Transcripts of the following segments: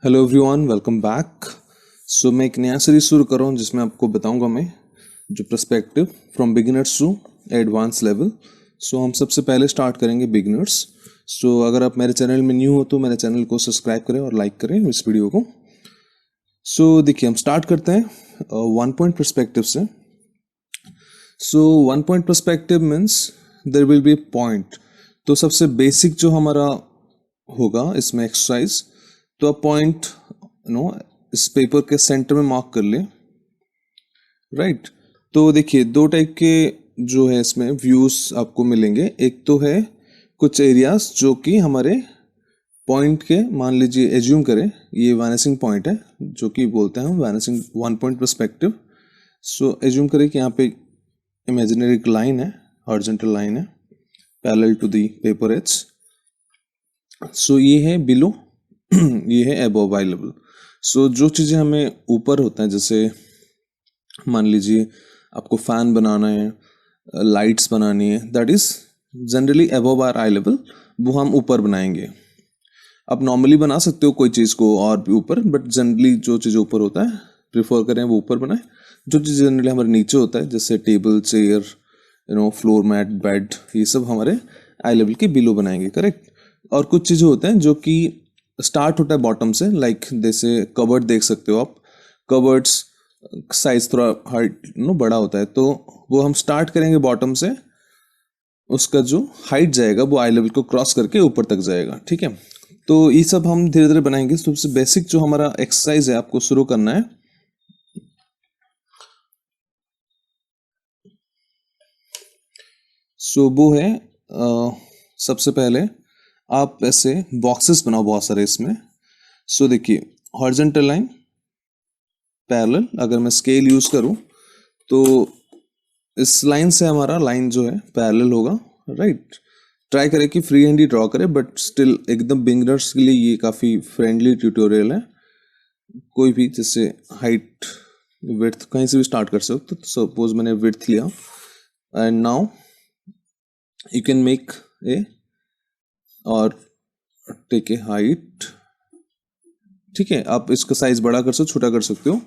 Hello everyone, welcome back. मैं एक नया सीरीज शुरू कर रहा हूँ जिसमें आपको बताऊंगा मैं जो perspective from beginners to advance level. हम सबसे पहले स्टार्ट करेंगे बिगिनर्स। अगर आप मेरे चैनल में न्यू हो तो मेरे चैनल को सब्सक्राइब करें और लाइक करें इस वीडियो को। देखिए, हम स्टार्ट करते हैं वन पॉइंट पर्सपेक्टिव से। One point perspective means there will be point. तो सबसे बेसिक जो हमारा होगा इसमें एक्सरसाइज, तो आप पॉइंट इस पेपर के सेंटर में मार्क कर ले। राइट। तो देखिए, दो टाइप के जो है इसमें व्यूज आपको मिलेंगे। एक तो है कुछ एरियाज जो कि हमारे पॉइंट के, मान लीजिए एज्यूम करें ये वैनिसिंग पॉइंट है जो कि बोलते हैं हम vanishing one point perspective. Assume करें कि यहाँ पे इमेजिनरी एक लाइन है, हॉरिजॉन्टल लाइन है parallel to the paper edge. ये है बिलो ये है अबव आई लेवल। जो चीज़ें हमें ऊपर होता है, जैसे मान लीजिए आपको फैन बनाना है, लाइट्स बनानी है, that is generally above our eye level, वो हम ऊपर बनाएंगे। आप नॉर्मली बना सकते हो कोई चीज़ को और भी ऊपर, बट जनरली जो चीज़ ऊपर होता है प्रिफर करें वो ऊपर बनाए। जो चीज़ जनरली हमारे नीचे होता है जैसे table, chair, floor mat, bed, ये सब हमारे आई लेवल के बिलो बनाएंगे। करेक्ट। और कुछ चीज़ें होते हैं जो कि स्टार्ट होता है बॉटम से, लाइक जैसे कबर्ड देख सकते हो आप। कबर्ड्स साइज थोड़ा हाइट बड़ा होता है, तो वो हम स्टार्ट करेंगे बॉटम से, उसका जो हाइट जाएगा वो आई लेवल को क्रॉस करके ऊपर तक जाएगा। ठीक है। तो ये सब हम धीरे धीरे बनाएंगे। सबसे बेसिक जो हमारा एक्सरसाइज है आपको शुरू करना है। वो है सबसे पहले आप ऐसे बॉक्सेस बनाओ बहुत सारे इसमें। देखिए, हॉरिजॉन्टल लाइन पैरेलल, अगर मैं स्केल यूज करूं तो इस लाइन से हमारा लाइन जो है पैरेलल होगा। राइट। ट्राई करें कि फ्री हैंड ही ड्रॉ करें, बट स्टिल एकदम बिगिनर्स के लिए ये काफ़ी फ्रेंडली ट्यूटोरियल है। कोई भी जैसे हाइट, विड्थ कहीं से भी स्टार्ट कर सकते हो। तो सपोज मैंने विड्थ लिया and now you can make a और टेक ए हाइट। ठीक है, आप इसका साइज बड़ा कर सकते हो, छोटा कर सकते हो।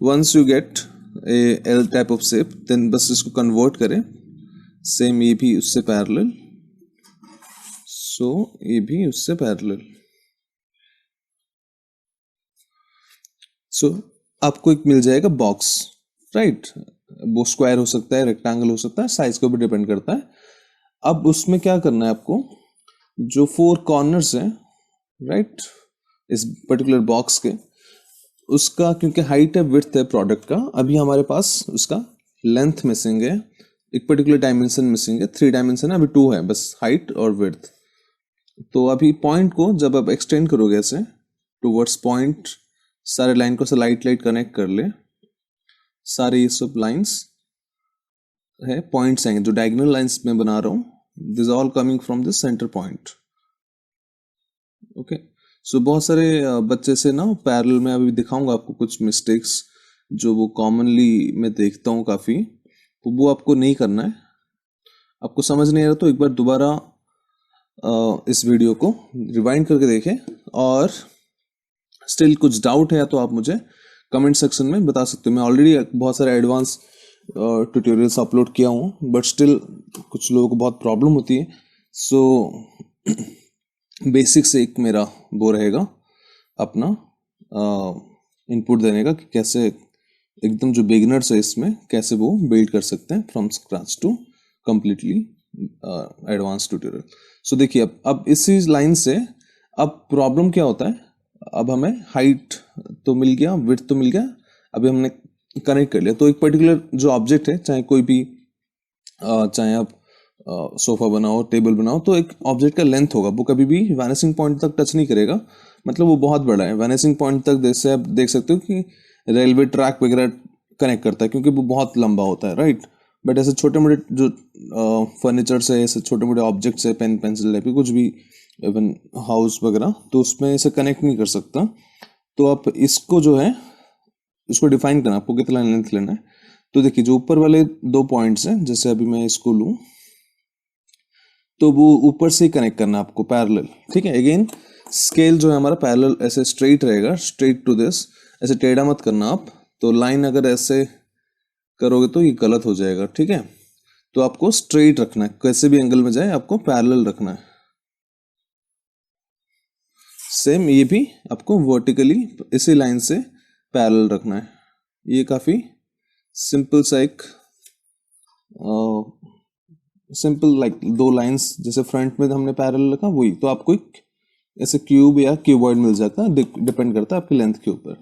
Once you get a L type of shape, then बस इसको कन्वर्ट करें। सेम ये भी उससे पैरेलल, ये भी उससे पैरेलल। आपको एक मिल जाएगा बॉक्स। राइट। वो स्क्वायर हो सकता है, रेक्टेंगल हो सकता है, साइज को भी डिपेंड करता है। अब उसमें क्या करना है आपको, जो फोर कॉर्नर्स हैं, राइट, इस पर्टिकुलर बॉक्स के, उसका क्योंकि हाइट है, विड्थ है प्रोडक्ट का, अभी हमारे पास उसका लेंथ मिसिंग है, एक पर्टिकुलर डायमेंशन मिसिंग है। 3 डायमेंशन है, अभी 2 है बस, हाइट और विड्थ। तो अभी पॉइंट को जब आप एक्सटेंड करोगे ऐसे टूवर्ड्स पॉइंट, सारे लाइन को से लाइट कनेक्ट कर ले। सारे ये सब लाइंस है, पॉइंट्स आएंगे जो डायगोनल लाइंस में बना रहा हूँ, this all coming from this centre point. Okay. बहुत सारे बच्चे से ना पैरेलल में अभी दिखाऊंगा आपको कुछ मिस्टेक्स जो वो कॉमनली मैं देखता हूँ काफ़ी, तो वो आपको नहीं करना है। आपको समझ नहीं आ रहा तो एक बार दोबारा इस वीडियो को रिवाइंड करके देखें, और स्टिल कुछ डाउट है तो आप मुझे कमेंट सेक्शन में बता सकते हो। मैं ऑलरेडी बहुत सारे एडवांस ट्यूटोरियल्स अपलोड किया हूँ, बट स्टिल कुछ लोगों को बहुत प्रॉब्लम होती है। बेसिक से एक मेरा वो रहेगा अपना इनपुट देने का कि कैसे एकदम जो बिगिनर्स है इसमें कैसे वो बिल्ड कर सकते हैं from scratch to completely advance tutorial. देखिए, अब इसी लाइन से अब प्रॉब्लम क्या होता है, अब हमें हाइट तो मिल गया, विड्थ तो मिल गया, अभी हमने कनेक्ट कर लिया। तो एक पर्टिकुलर जो ऑब्जेक्ट है, चाहे कोई भी चाहे आप सोफा बनाओ, टेबल बनाओ, तो एक ऑब्जेक्ट का लेंथ होगा, वो कभी भी वैनिसिंग पॉइंट तक टच नहीं करेगा। मतलब वो बहुत बड़ा है, वैनिसिंग पॉइंट तक जैसे आप देख सकते हो कि रेलवे ट्रैक वगैरह कनेक्ट करता है, क्योंकि वो बहुत लंबा होता है। राइट। बट ऐसे छोटे मोटे जो फर्नीचर्स है, ऐसे छोटे मोटे ऑब्जेक्ट्स है, पेन पेंसिल टाइप कुछ भी, इवन हाउस वगैरह, तो उसमें ऐसे कनेक्ट नहीं कर सकता। तो आप इसको जो है इसको डिफाइन करना, आपको कितना लेंथ लेना है। तो देखिए, जो ऊपर वाले 2 पॉइंट्स हैं, जैसे अभी मैं इसको लूँ तो वो ऊपर से ही कनेक्ट करना है आपको पैरेलल। ठीक है। अगेन स्केल जो है हमारा पैरेलल ऐसे स्ट्रेट रहेगा, स्ट्रेट टू दिस, ऐसे टेढ़ा मत करना आप। तो लाइन अगर ऐसे करोगे तो ये गलत हो जाएगा, ठीक है। तो आपको स्ट्रेट रखना है, कैसे भी एंगल में जाए आपको पैरेलल रखना है। सेम ये भी आपको वर्टिकली इसी लाइन से पैरेलल रखना है। ये काफी सिंपल सा एक सिंपल लाइक दो लाइंस जैसे फ्रंट में हमने पैरेलल रखा वही, तो आपको एक ऐसे क्यूब या क्यूबॉइड मिल जाता है, डिपेंड करता है आपकी लेंथ के ऊपर,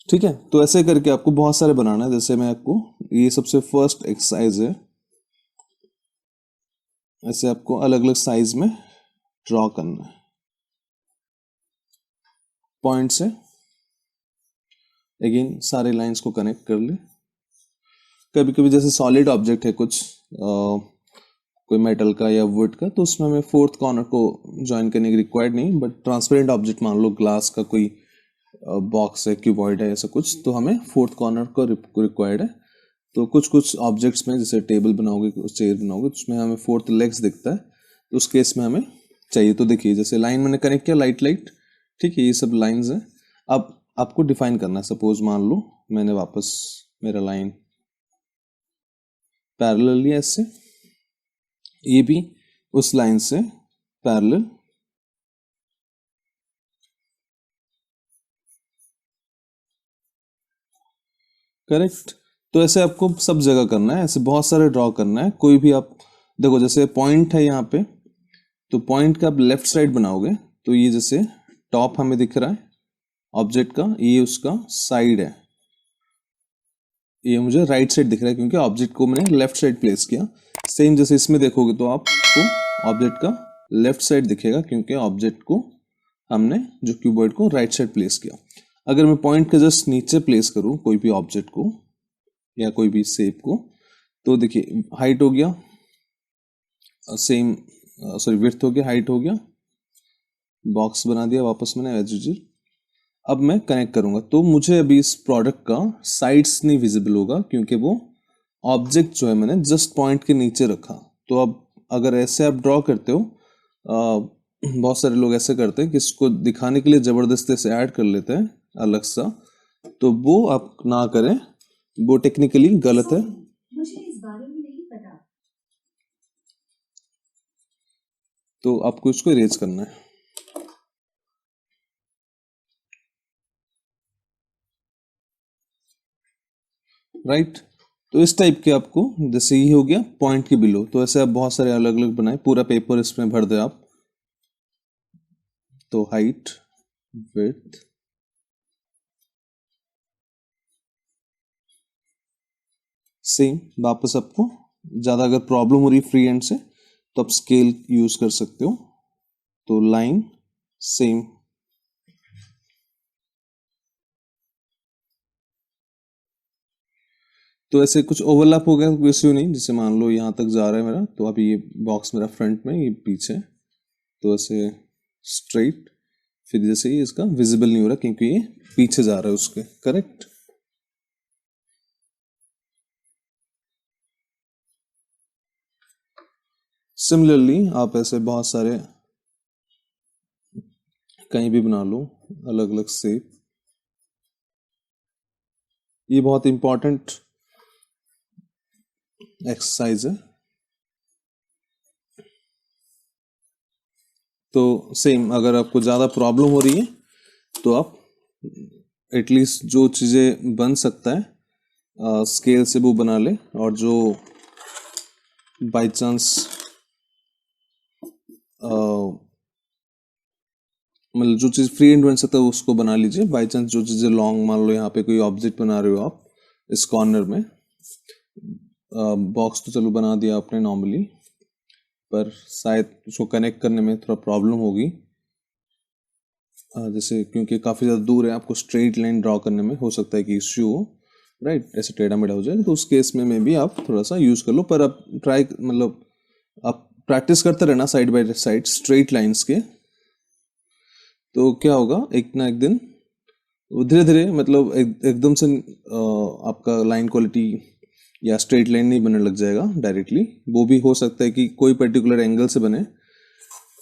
ठीक है। तो ऐसे करके आपको बहुत सारे बनाना है। जैसे मैं आपको ये सबसे फर्स्ट एक्सरसाइज है, ऐसे आपको अलग अलग साइज में ड्रॉ करना है पॉइंट से। अगेन सारे लाइंस को कनेक्ट कर ले। कभी कभी जैसे सॉलिड ऑब्जेक्ट है कुछ कोई मेटल का या वुड का, तो उसमें हमें फोर्थ कॉर्नर को ज्वाइन करने की रिक्वायर्ड नहीं, बट ट्रांसपेरेंट ऑब्जेक्ट मान लो ग्लास का कोई बॉक्स है, क्यूबॉइड है, ऐसा कुछ, तो हमें फोर्थ कॉर्नर को रिक्वायर्ड है। तो कुछ कुछ ऑब्जेक्ट्स में जैसे टेबल बनाओगे, चेयर बनाओगे, तो उसमें हमें फोर्थ लेग्स दिखता है, तो उस केस में हमें चाहिए। तो देखिए जैसे लाइन मैंने कनेक्ट किया लाइट लाइट, ठीक है, ये सब लाइंस हैं। अब आपको डिफाइन करना है। सपोज मान लो मैंने वापस मेरा लाइन पैरेलल लिया इससे, ये भी उस लाइन से पैरेलल, करेक्ट। तो ऐसे आपको सब जगह करना है, ऐसे बहुत सारे ड्रॉ करना है। कोई भी आप देखो जैसे पॉइंट है यहाँ पे, तो पॉइंट का आप लेफ्ट साइड बनाओगे, तो ये जैसे टॉप हमें दिख रहा है ऑब्जेक्ट का, ये उसका साइड है, ये मुझे राइट साइड दिख रहा है क्योंकि ऑब्जेक्ट को मैंने लेफ्ट साइड प्लेस किया। सेम जैसे इसमें देखोगे तो आपको ऑब्जेक्ट का लेफ्ट साइड दिखेगा क्योंकि ऑब्जेक्ट को हमने जो क्यूबॉइड को राइट साइड प्लेस किया। अगर मैं पॉइंट के जस्ट नीचे प्लेस करूं कोई भी ऑब्जेक्ट को या कोई भी शेप को, तो देखिए हाइट हो गया सेम, सॉरी विड्थ हो गया, हाइट हो गया, बॉक्स बना दिया वापस मैंने एज यूजुअल। अब मैं कनेक्ट करूंगा तो मुझे अभी इस प्रोडक्ट का साइड्स नहीं विजिबल होगा क्योंकि वो ऑब्जेक्ट जो है मैंने जस्ट पॉइंट के नीचे रखा। तो अब अगर ऐसे आप ड्रॉ करते हो, बहुत सारे लोग ऐसे करते हैं कि इसको दिखाने के लिए जबरदस्ती से ऐड कर लेते हैं अलग सा, तो वो आप ना करें, वो टेक्निकली गलत है। मुझे इस बारे में नहीं पता। तो आपको इसको इरेज करना है, राइट। तो इस टाइप के आपको, जैसे ये हो गया पॉइंट के बिलो, तो ऐसे आप बहुत सारे अलग अलग बनाए, पूरा पेपर इसमें भर दे आप। तो हाइट, विड्थ, सेम वापस आपको ज्यादा अगर प्रॉब्लम हो रही फ्री हैंड से तो आप स्केल यूज कर सकते हो। तो लाइन सेम, तो ऐसे कुछ ओवरलैप हो गया कोई इश्यू नहीं। जैसे मान लो यहाँ तक जा रहा है मेरा, तो अभी ये बॉक्स मेरा फ्रंट में, ये पीछे, तो ऐसे स्ट्रेट, फिर जैसे ये इसका विजिबल नहीं हो रहा क्योंकि ये पीछे जा रहा है उसके, करेक्ट। सिमिलरली आप ऐसे बहुत सारे कहीं भी बना लो अलग अलग शेप। ये बहुत इंपॉर्टेंट एक्सरसाइज है। तो सेम अगर आपको ज़्यादा प्रॉब्लम हो रही है तो आप एटलीस्ट जो चीज़ें बन सकता है स्केल से वो बना ले, और जो बाय चांस मतलब जो चीज़ फ्री हैंड बन सकता है उसको बना लीजिए। बाय चांस जो चीज़ें लॉन्ग, मान लो यहाँ पे कोई ऑब्जेक्ट बना रहे हो आप इस कॉर्नर में, बॉक्स तो चलो बना दिया आपने नॉर्मली, पर शायद उसको कनेक्ट करने में थोड़ा प्रॉब्लम होगी, जैसे क्योंकि काफ़ी ज़्यादा दूर है, आपको स्ट्रेट लाइन ड्रॉ करने में हो सकता है कि इश्यू हो, राइट। ऐसे टेढ़ा मेढ़ा हो जाए तो उस केस में भी आप थोड़ा सा यूज़ कर लो, पर आप ट्राई मतलब आप प्रैक्टिस करते रहना side by side straight lines के। तो क्या होगा एक ना एक दिन धीरे धीरे मतलब एकदम से आपका लाइन क्वालिटी या स्ट्रेट लाइन नहीं बनने लग जाएगा डायरेक्टली। वो भी हो सकता है कि कोई पर्टिकुलर एंगल से बने,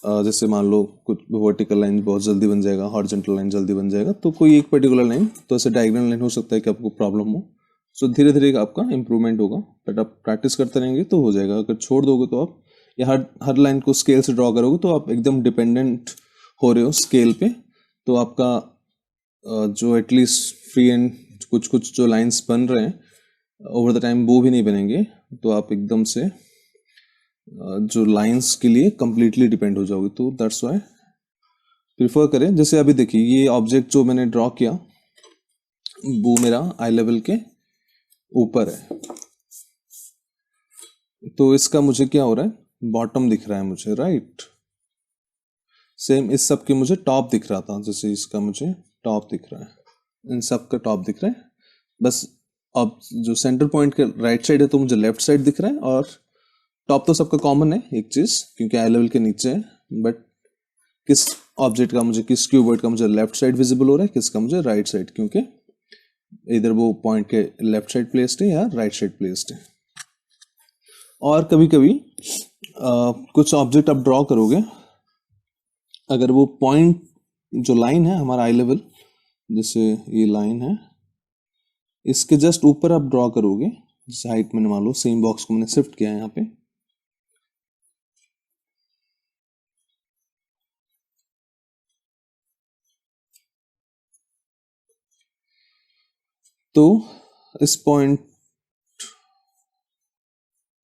जैसे मान लो कुछ वर्टिकल लाइन बहुत जल्दी बन जाएगा, हॉरिजॉन्टल लाइन जल्दी बन जाएगा, तो कोई एक पर्टिकुलर लाइन, तो ऐसे डायगोनल लाइन हो सकता है कि आपको प्रॉब्लम हो। सो धीरे धीरे आपका इंप्रूवमेंट होगा, बट आप प्रैक्टिस करते रहेंगे तो हो जाएगा। अगर छोड़ दोगे तो आप, या हर हर लाइन को स्केल से ड्रॉ करोगे तो आप एकदम डिपेंडेंट हो रहे हो स्केल पे, तो आपका जो एटलीस्ट फ्री एंड कुछ कुछ जो लाइंस बन रहे हैं ओवर द टाइम वो भी नहीं बनेंगे, तो आप एकदम से जो लाइंस के लिए कंप्लीटली डिपेंड हो जाओगे। तो दैट्स वाई प्रिफर करें। जैसे अभी देखिए ये ऑब्जेक्ट जो मैंने ड्रॉ किया वो मेरा आई लेवल के ऊपर है, तो इसका मुझे क्या हो रहा है, बॉटम दिख रहा है मुझे, राइट। सेम इस सब के मुझे टॉप दिख रहा था, जैसे इसका मुझे टॉप दिख रहा है, इन सब का टॉप दिख रहा है। बस अब जो सेंटर पॉइंट के राइट साइड है तो मुझे लेफ्ट साइड दिख रहा है, और टॉप तो सबका कॉमन है एक चीज, क्योंकि आई लेवल के नीचे है। बट किस ऑब्जेक्ट का मुझे, किस क्यूबॉइड का मुझे लेफ्ट साइड विजिबल हो रहा है, किसका मुझे राइट साइड, क्योंकि इधर वो पॉइंट के लेफ्ट साइड प्लेस्ड है या राइट साइड प्लेस्ड है। और कभी कभी कुछ ऑब्जेक्ट आप ड्रॉ करोगे, अगर वो पॉइंट जो लाइन है हमारा आई लेवल, जैसे ये लाइन है, इसके जस्ट ऊपर आप ड्रॉ करोगे, जैसे हाइट मैंने मान लो सेम बॉक्स को मैंने शिफ्ट किया है यहाँ पे, तो इस पॉइंट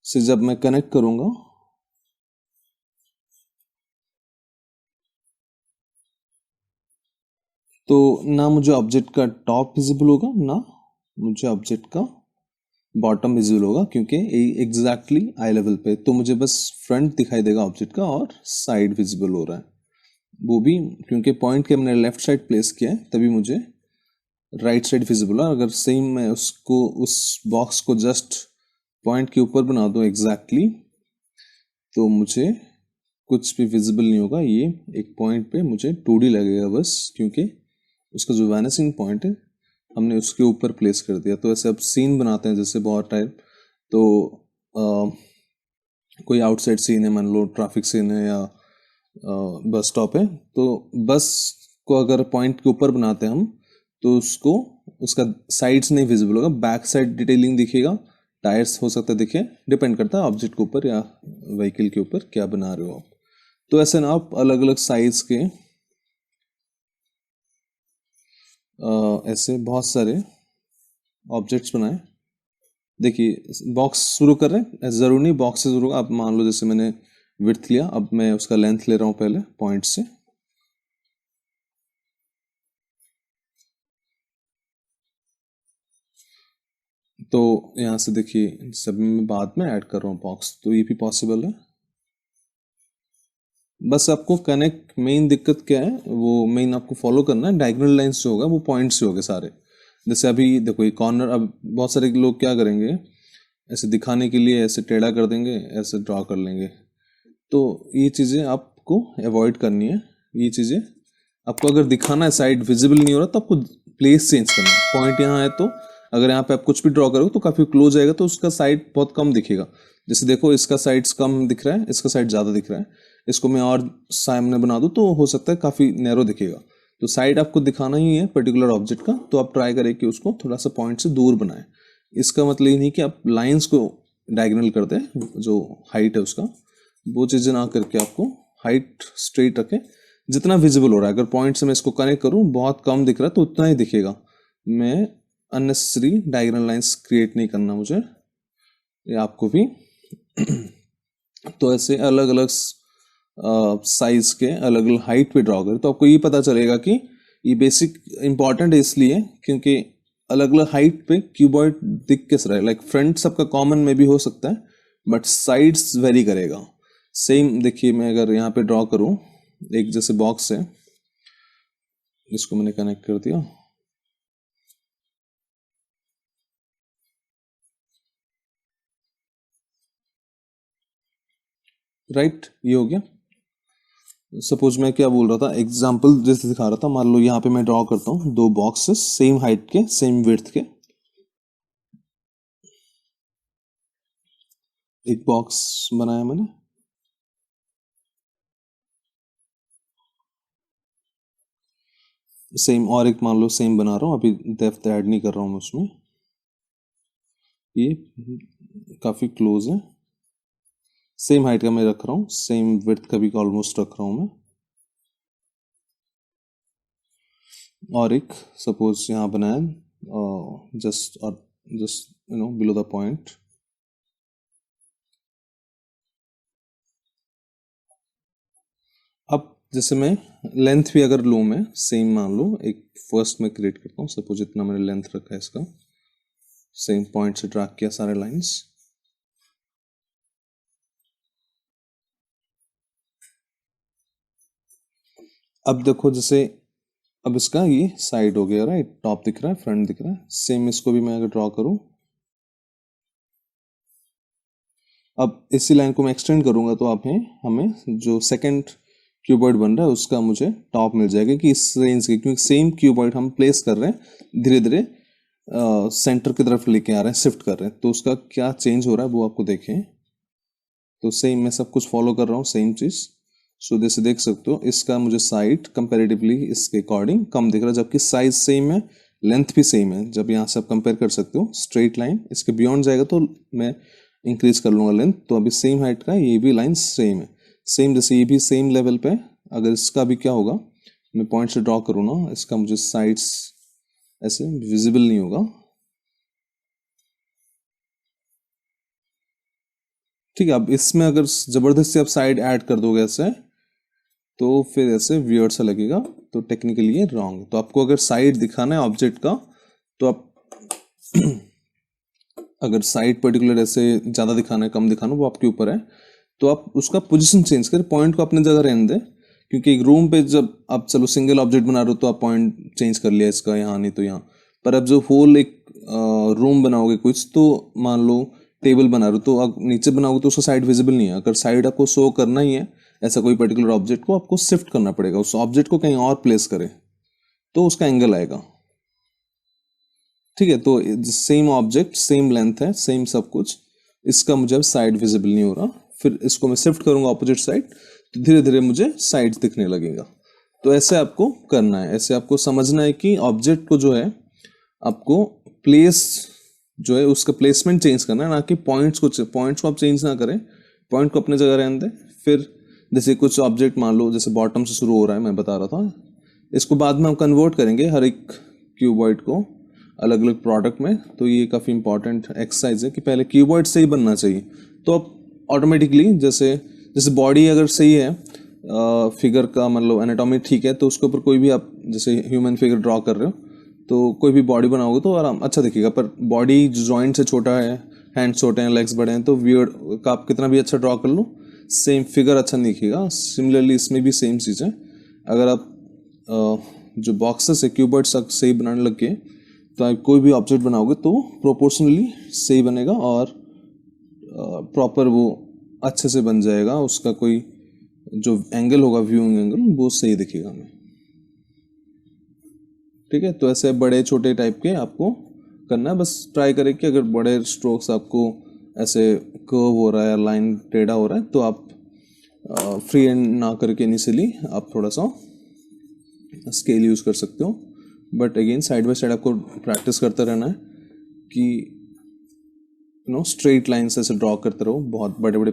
से जब मैं कनेक्ट करूंगा तो ना मुझे ऑब्जेक्ट का टॉप विजिबल होगा, ना मुझे ऑब्जेक्ट का बॉटम विजिबल होगा, क्योंकि एग्जैक्टली आई लेवल पे, तो मुझे बस फ्रंट दिखाई देगा ऑब्जेक्ट का और साइड विजिबल हो रहा है। वो भी क्योंकि पॉइंट के मैंने लेफ्ट साइड प्लेस किया है, तभी मुझे राइट साइड विजिबल है। अगर सेम मैं उसको, उस बॉक्स को जस्ट पॉइंट के ऊपर बना दूं एग्जैक्टली, तो मुझे कुछ भी विजिबल नहीं होगा। ये एक पॉइंट पे मुझे 2D लगेगा बस, क्योंकि उसका जो वैनिसिंग पॉइंट है हमने उसके ऊपर प्लेस कर दिया। तो ऐसे अब सीन बनाते हैं जैसे बहुत टाइम, तो कोई आउटसाइड सीन है, मान लो ट्रैफिक सीन है या बस स्टॉप है, तो बस को अगर पॉइंट के ऊपर बनाते हैं हम, तो उसको उसका साइड्स नहीं विजिबल होगा, बैक साइड डिटेलिंग दिखेगा, टायर्स हो सकता है दिखे, डिपेंड करता है ऑब्जेक्ट के ऊपर या व्हीकल के ऊपर क्या बना रहे हो आप। तो ऐसे ना आप अलग अलग साइज के ऐसे बहुत सारे ऑब्जेक्ट्स बनाए। देखिए बॉक्स शुरू कर रहे हैं, ऐसा जरूर नहीं बॉक्स से शुरू, आप मान लो जैसे मैंने विड्थ लिया, अब मैं उसका लेंथ ले रहा हूँ पहले पॉइंट से, तो यहाँ से देखिए सब मैं बाद में ऐड कर रहा हूँ बॉक्स, तो ये भी पॉसिबल है। बस आपको कनेक्ट, मेन दिक्कत क्या है, वो मेन आपको फॉलो करना है, डायगोनल लाइंस जो होगा वो पॉइंट से होंगे सारे। जैसे अभी देखो ये कॉर्नर, अब बहुत सारे लोग क्या करेंगे, ऐसे दिखाने के लिए ऐसे टेढ़ा कर देंगे, ऐसे ड्रॉ कर लेंगे, तो ये चीज़ें आपको अवॉइड करनी है। ये चीज़ें आपको अगर दिखाना है, साइड विजिबल नहीं हो रहा, तो आपको प्लेस चेंज करना है। पॉइंट यहाँ है, तो अगर यहाँ पे आप कुछ भी ड्रॉ करोगे तो काफ़ी क्लोज आएगा, तो उसका साइड बहुत कम दिखेगा। जैसे देखो इसका साइड्स कम दिख रहा है, इसका साइड ज़्यादा दिख रहा है, इसको मैं और सामने बना दूँ तो हो सकता है काफ़ी नैरो दिखेगा। तो साइड आपको दिखाना ही है पर्टिकुलर ऑब्जेक्ट का, तो आप ट्राई करें कि उसको थोड़ा सा पॉइंट से दूर बनाएं। इसका मतलब ये नहीं कि आप लाइंस को डायगोनल कर दें, जो हाइट है उसका, वो चीज़ें ना करके आपको हाइट स्ट्रेट रखें जितना विजिबल हो रहा है। अगर पॉइंट से मैं इसको कनेक्ट करूं बहुत कम दिख रहा है तो उतना ही दिखेगा, मैं अननेसेसरी डायगोनल लाइंस क्रिएट नहीं करना मुझे, ये आपको भी। तो ऐसे अलग अलग साइज के अलग अलग हाइट पे ड्रॉ करें तो आपको ये पता चलेगा कि ये बेसिक इंपॉर्टेंट है, इसलिए क्योंकि अलग अलग हाइट पे क्यूबॉइड दिख किस रहा है। लाइक फ्रंट सबका कॉमन में भी हो सकता है, बट साइड्स वेरी करेगा। सेम देखिए मैं अगर यहाँ पे ड्रॉ करूँ, एक जैसे बॉक्स है जिसको मैंने कनेक्ट कर दिया, राइट, ये हो गया। सपोज मैं क्या बोल रहा था, एग्जाम्पल जैसे दिखा रहा था, मान लो यहाँ पे मैं ड्रॉ करता हूँ दो बॉक्सेस सेम हाइट के सेम विड्थ के, एक बॉक्स बनाया मैंने, सेम और एक मान लो सेम बना रहा हूँ, अभी डेप्थ ऐड नहीं कर रहा हूँ मैं उसमें, ये काफ़ी क्लोज है, सेम हाइट का मैं रख रहा हूँ, सेम विड्थ का भी ऑलमोस्ट रख रहा हूँ मैं। और एक सपोज यहाँ बनाया जस्ट बिलो द पॉइंट, अब जैसे मैं लेंथ भी अगर लूँ मैं सेम मान लो, एक फर्स्ट में क्रिएट करता हूँ, सपोज इतना मैंने लेंथ रखा है इसका, सेम पॉइंट से ड्रैग किया सारे लाइंस। अब देखो जैसे अब इसका ये साइड हो गया, राइट, टॉप दिख रहा है, फ्रंट दिख रहा है, सेम इसको भी मैं अगर ड्रॉ करूँ, अब इसी लाइन को मैं एक्सटेंड करूंगा तो आप हमें जो सेकंड क्यूबॉइड बन रहा है उसका मुझे टॉप मिल जाएगा कि इस रेंज के, क्योंकि सेम क्यूबॉइड हम प्लेस कर रहे हैं, धीरे धीरे सेंटर की तरफ लेके आ रहे हैं, शिफ्ट कर रहे हैं, तो उसका क्या चेंज हो रहा है वो आपको देखें। तो सेम मैं सब कुछ फॉलो कर रहा हूँ, सेम चीज़। सो जैसे देख सकते हो इसका मुझे साइड कंपेरेटिवली इसके अकॉर्डिंग कम दिख रहा है, जबकि साइज सेम है, लेंथ भी सेम है। जब यहाँ से आप कंपेयर कर सकते हो, स्ट्रेट लाइन इसके बियॉन्ड जाएगा तो मैं इंक्रीज कर लूँगा लेंथ, तो अभी सेम हाइट का ये भी लाइन सेम है, सेम जैसे ये भी सेम लेवल पे। अगर इसका भी क्या होगा, मैं पॉइंट से ड्रॉ करूँ ना, इसका मुझे साइड्स ऐसे विजिबल नहीं होगा, ठीक है। अब इसमें अगर जबरदस्ती आप साइड ऐड कर दोगे ऐसे, तो फिर ऐसे वियर्ड सा लगेगा, तो टेक्निकली ये रॉन्ग। तो आपको अगर साइड दिखाना है ऑब्जेक्ट का, तो आप अगर साइड पर्टिकुलर ऐसे ज़्यादा दिखाना है कम दिखाना, वो आपके ऊपर है, तो आप उसका पोजीशन चेंज करें, पॉइंट को अपने जगह रहने दें। क्योंकि एक रूम पे जब आप चलो सिंगल ऑब्जेक्ट बना रहे हो तो आप पॉइंट चेंज कर लिया इसका, यहाँ नहीं तो यहाँ, पर अब जो होल एक रूम बनाओगे कुछ, तो मान लो टेबल बना रहे हो, तो आप नीचे बनाओगे तो उसका साइड विजिबल नहीं है। अगर साइड आपको शो करना ही है ऐसा कोई पर्टिकुलर ऑब्जेक्ट को, आपको शिफ्ट करना पड़ेगा, उस ऑब्जेक्ट को कहीं और प्लेस करें तो उसका एंगल आएगा, ठीक है। तो सेम ऑब्जेक्ट सेम लेंथ है, सेम सब कुछ, इसका मुझे अब साइड विजिबल नहीं हो रहा, फिर इसको मैं शिफ्ट करूंगा ऑपोजिट साइड, तो धीरे धीरे मुझे साइड दिखने लगेगा। तो ऐसे आपको करना है, ऐसे आपको समझना है कि ऑब्जेक्ट को जो है आपको प्लेस जो है उसका प्लेसमेंट चेंज करना है, ना कि पॉइंट्स को आप चेंज ना करें, पॉइंट को अपने जगह रहने दें। फिर जैसे कुछ ऑब्जेक्ट मान लो जैसे बॉटम से शुरू हो रहा है, मैं बता रहा था, इसको बाद में हम कन्वर्ट करेंगे हर एक क्यूबॉइड को अलग अलग प्रोडक्ट में। तो ये काफ़ी इंपॉर्टेंट एक्सरसाइज है कि पहले क्यूबॉइड से ही बनना चाहिए, तो अब ऑटोमेटिकली जैसे जैसे बॉडी अगर सही है, फिगर का मतलब एनाटॉमी ठीक है, तो उसके ऊपर कोई भी आप जैसे ह्यूमन फिगर ड्रॉ कर रहे हो, तो कोई भी बॉडी बनाओगे तो आराम अच्छा दिखेगा। पर बॉडी जॉइंट से छोटा है, हैंड्स छोटे हैं, लेग्स बड़े हैं, तो वियर्ड का आप कितना भी अच्छा ड्रॉ कर लो, सेम फिगर अच्छा नहीं दिखेगा। सिमिलरली इसमें भी सेम चीज़ है, अगर आप जो बॉक्सेस है क्यूबॉइड्स सही बनाने लग गए, तो आप कोई भी ऑब्जेक्ट बनाओगे तो प्रोपोर्शनली सही बनेगा और प्रॉपर वो अच्छे से बन जाएगा, उसका कोई जो एंगल होगा व्यूइंग एंगल वो सही दिखेगा हमें, ठीक है। तो ऐसे बड़े छोटे टाइप के आपको करना है, बस ट्राई करें कि अगर बड़े स्ट्रोक्स आपको ऐसे कर्व हो रहा है या लाइन टेढ़ा हो रहा है, तो आप फ्री हैंड ना करके इनिशियली आप थोड़ा सा स्केल यूज़ कर सकते हो। But again side by side आपको प्रैक्टिस करते रहना है कि स्ट्रेट लाइन से ऐसे ड्रॉ करते रहो, बहुत बड़े बड़े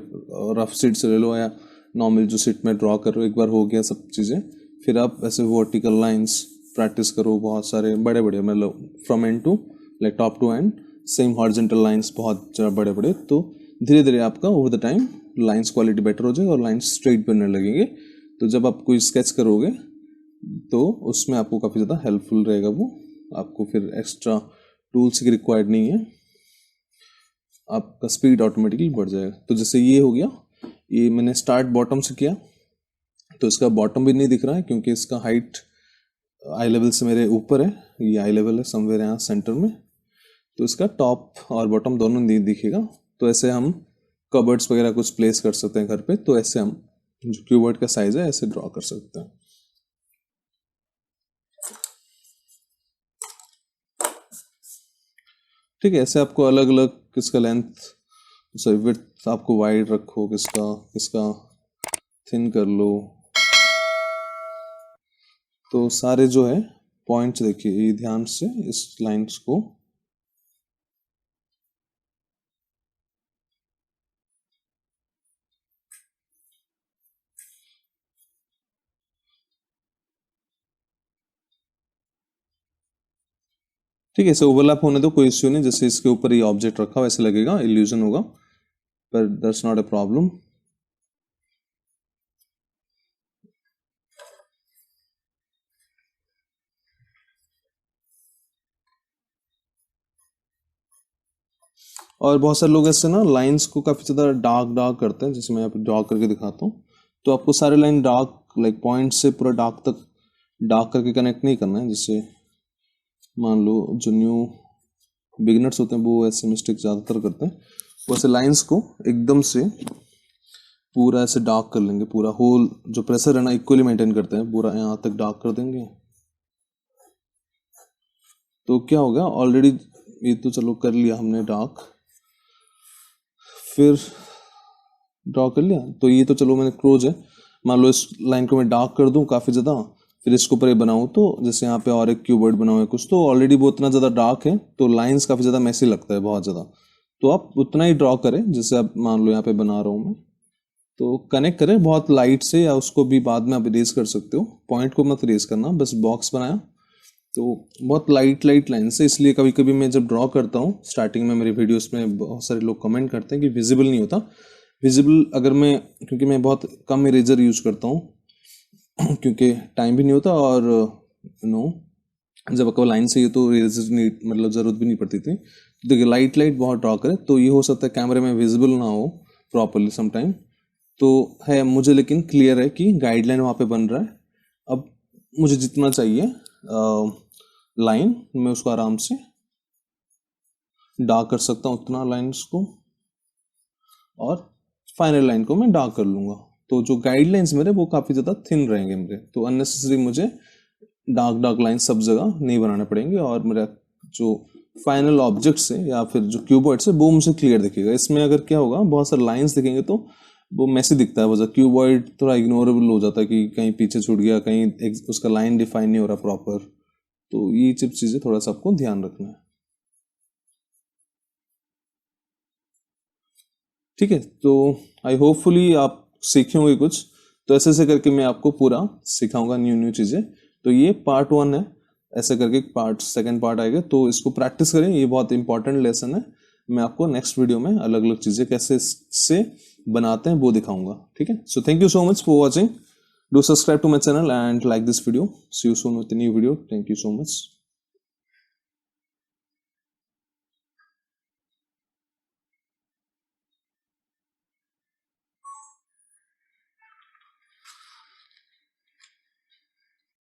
रफ सीट से ले लो या नॉर्मल जो सीट में ड्रॉ कर रहे हो, एक बार हो गया सब चीज़ें, फिर आप ऐसे वर्टिकल लाइंस प्रैक्टिस करो, बहुत सारे बड़े बड़े, मतलब from end to like top to end, same horizontal lines बहुत बड़े बड़े, तो धीरे धीरे आपका over the time lines quality better हो जाएगी और लाइंस स्ट्रेट बनने लगेंगे। तो जब आप कोई स्केच करोगे तो उसमें आपको काफ़ी ज़्यादा हेल्पफुल रहेगा वो, आपको फिर एक्स्ट्रा टूल्स की रिक्वायर्ड नहीं है, आपका स्पीड ऑटोमेटिकली बढ़ जाएगा। तो जैसे ये हो गया, ये मैंने स्टार्ट बॉटम से किया, तो इसका बॉटम भी नहीं दिख रहा है क्योंकि इसका हाइट आई लेवल से मेरे ऊपर है, ये आई लेवल है समवेयर यहाँ सेंटर में, तो इसका टॉप और बॉटम दोनों नहीं दिखेगा। तो ऐसे हम कबर्ड्स वगैरह कुछ प्लेस कर सकते हैं घर पे, तो ऐसे हम जो क्यूबॉइड का साइज है ऐसे ड्रॉ कर सकते हैं, ठीक है। ऐसे आपको अलग अलग किसका लेंथ सॉरी विड्थ आपको वाइड रखो, किसका किसका थिन कर लो, तो सारे जो है पॉइंट्स देखिए, ये ध्यान से इस लाइंस को ठीक है, इसे ओवरलैप होने दो, कोई इश्यू नहीं। जैसे इसके ऊपर ये ऑब्जेक्ट रखा वैसे लगेगा, इल्यूजन होगा, पर दैट्स नॉट अ प्रॉब्लम। और बहुत सारे लोग ऐसे ना लाइंस को काफी ज्यादा डार्क डार्क करते हैं, जैसे मैं यहाँ पे ड्रॉ करके दिखाता हूँ। तो आपको सारे लाइन डार्क लाइक पॉइंट से पूरा डार्क तक डार्क करके कनेक्ट नहीं करना है। जैसे मान लो जो न्यू बिगिनर्स होते हैं वो ऐसे मिस्टेक ज़्यादातर करते हैं, वैसे लाइंस को एकदम से पूरा ऐसे डार्क कर लेंगे, पूरा होल जो प्रेशर है ना इक्वली मेंटेन करते हैं, पूरा यहाँ तक डार्क कर देंगे। तो क्या हो गया, ऑलरेडी ये तो चलो कर लिया हमने डार्क, फिर ड्रॉ कर लिया। तो ये तो चलो मैंने क्लोज है। मान लो इस लाइन को मैं डार्क कर दूं काफ़ी ज़्यादा, फिर इसके ऊपर ये बनाऊं, तो जैसे यहाँ पे और एक क्यूबर्ड बना हुआ है कुछ, तो ऑलरेडी वो उतना ज़्यादा डार्क है तो लाइंस काफ़ी ज़्यादा मैसी लगता है बहुत ज़्यादा। तो आप उतना ही ड्रॉ करें, जैसे आप मान लो यहाँ पे बना रहा हूँ मैं, तो कनेक्ट करें बहुत लाइट से, या उसको भी बाद में आप इरेज कर सकते हो। पॉइंट को मत इरेज करना, बस बॉक्स बनाया तो बहुत लाइट लाइट लाइन से। इसलिए कभी कभी मैं जब ड्रॉ करता हूँ स्टार्टिंग में मेरे वीडियोस में बहुत सारे लोग कमेंट करते हैं कि विजिबल नहीं होता। विजिबल अगर मैं, क्योंकि मैं बहुत कम इरेजर यूज करता हूँ क्योंकि टाइम भी नहीं होता, और जब आपको लाइन चाहिए तो इरेजर नहीं, मतलब ज़रूरत भी नहीं पड़ती थी। देखिए लाइट लाइट बहुत ड्रॉ करें तो ये हो सकता है कैमरे में विजिबल ना हो प्रॉपरली समटाइम, तो है मुझे लेकिन क्लियर है कि गाइडलाइन वहाँ पे बन रहा है। अब मुझे जितना चाहिए लाइन मैं उसको आराम से डार्क कर सकता हूँ उतना लाइन्स को, और फाइनल लाइन को मैं डार्क कर लूँगा। तो जो गाइडलाइंस मेरे वो काफ़ी ज़्यादा थिन रहेंगे मेरे, तो अननेसेसरी मुझे डार्क डार्क लाइन सब जगह नहीं बनाने पड़ेंगे, और मेरा जो फाइनल ऑब्जेक्ट्स है या फिर जो क्यूबॉइड्स है वो मुझे क्लियर दिखेगा। इसमें अगर क्या होगा, बहुत सारे लाइंस दिखेंगे तो वो मैसी दिखता है, वजह क्यूबॉइड थोड़ा इग्नोरेबल हो जाता है कि कहीं पीछे छूट गया, कहीं उसका लाइन डिफाइन नहीं हो रहा प्रॉपर। तो ये सब चीज़ें थोड़ा सा आपको ध्यान रखना है, ठीक है। तो आई होपफुली आप सीखे होंगे कुछ। तो ऐसे ऐसे करके मैं आपको पूरा सिखाऊंगा न्यू न्यू चीज़ें। तो ये पार्ट 1 है, ऐसे करके पार्ट सेकंड पार्ट आएगा, तो इसको प्रैक्टिस करें, ये बहुत इंपॉर्टेंट लेसन है। मैं आपको नेक्स्ट वीडियो में अलग अलग चीज़ें कैसे से बनाते हैं वो दिखाऊंगा, ठीक है। So thank you so much for watching, do subscribe to my channel and like this video. See you soon with new video, thank you so much.